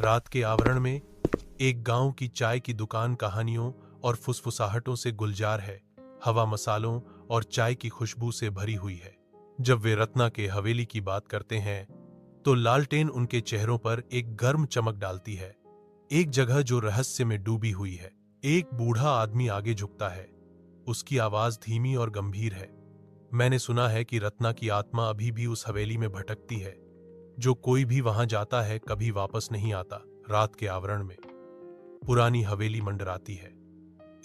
रात के आवरण में एक गांव की चाय की दुकान कहानियों और फुसफुसाहटों से गुलजार है। हवा मसालों और चाय की खुशबू से भरी हुई है। जब वे रत्ना के हवेली की बात करते हैं तो लालटेन उनके चेहरों पर एक गर्म चमक डालती है। एक जगह जो रहस्य में डूबी हुई है। एक बूढ़ा आदमी आगे झुकता है। उसकी आवाज धीमी और गंभीर है। मैंने सुना है कि रत्ना की आत्मा अभी भी उस हवेली में भटकती है। जो कोई भी वहां जाता है कभी वापस नहीं आता। रात के आवरण में पुरानी हवेली मंडराती है।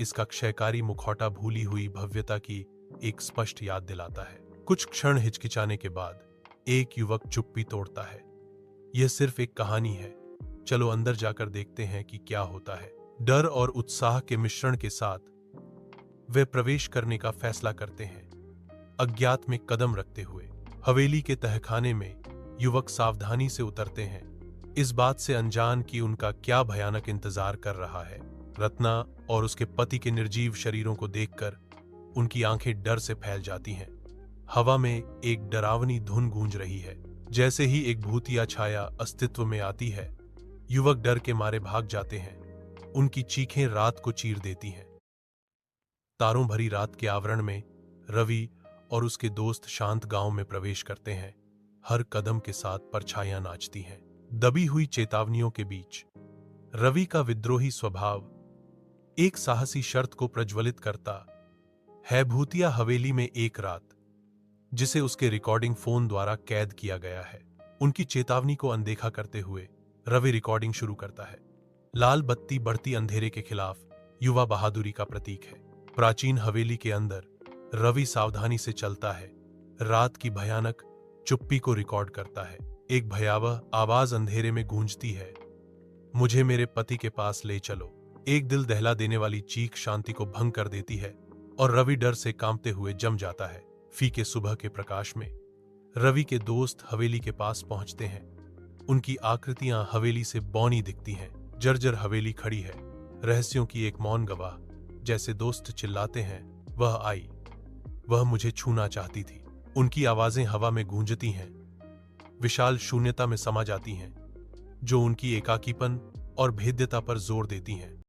इसका क्षयकारी मुखौटा भूली हुई भव्यता की एक स्पष्ट याद दिलाता है। कुछ क्षण हिचकिचाने के बाद एक युवक चुप्पी तोड़ता है। यह सिर्फ एक कहानी है, चलो अंदर जाकर देखते हैं कि क्या होता है। डर और उत्साह के मिश्रण के साथ वे प्रवेश करने का फैसला करते हैं। अज्ञात में कदम रखते हुए हवेली के तहखाने में युवक सावधानी से उतरते हैं, इस बात से अनजान कि उनका क्या भयानक इंतजार कर रहा है। रत्ना और उसके पति के निर्जीव शरीरों को देखकर उनकी आंखें डर से फैल जाती हैं। हवा में एक डरावनी धुन गूंज रही है। जैसे ही एक भूतिया छाया अस्तित्व में आती है, युवक डर के मारे भाग जाते हैं। उनकी चीखें रात को चीर देती हैं। तारों भरी रात के आवरण में रवि और उसके दोस्त शांत गांव में प्रवेश करते हैं। हर कदम के साथ परछाइयां नाचती हैं। दबी हुई चेतावनियों के बीच रवि का विद्रोही स्वभाव एक साहसी शर्त को प्रज्वलित करता है। भूतिया हवेली में एक रात, जिसे उसके रिकॉर्डिंग फोन द्वारा कैद किया गया है। उनकी चेतावनी को अनदेखा करते हुए रवि रिकॉर्डिंग शुरू करता है। लाल बत्ती बढ़ती अंधेरे के खिलाफ युवा बहादुरी का प्रतीक है। प्राचीन हवेली के अंदर रवि सावधानी से चलता है। रात की भयानक चुप्पी को रिकॉर्ड करता है। एक भयावह आवाज अंधेरे में गूंजती है, मुझे मेरे पति के पास ले चलो। एक दिल दहला देने वाली चीख शांति को भंग कर देती है और रवि डर से कांपते हुए जम जाता है। फीके सुबह के प्रकाश में रवि के दोस्त हवेली के पास पहुंचते हैं। उनकी आकृतियां हवेली से बौनी दिखती हैं। जर्जर हवेली खड़ी है, रहस्यों की एक मौन गवाह। जैसे दोस्त चिल्लाते हैं, वह आई, वह मुझे छूना चाहती थी। उनकी आवाजें हवा में गूंजती हैं, विशाल शून्यता में समा जाती हैं, जो उनकी एकाकीपन और भेद्यता पर जोर देती हैं।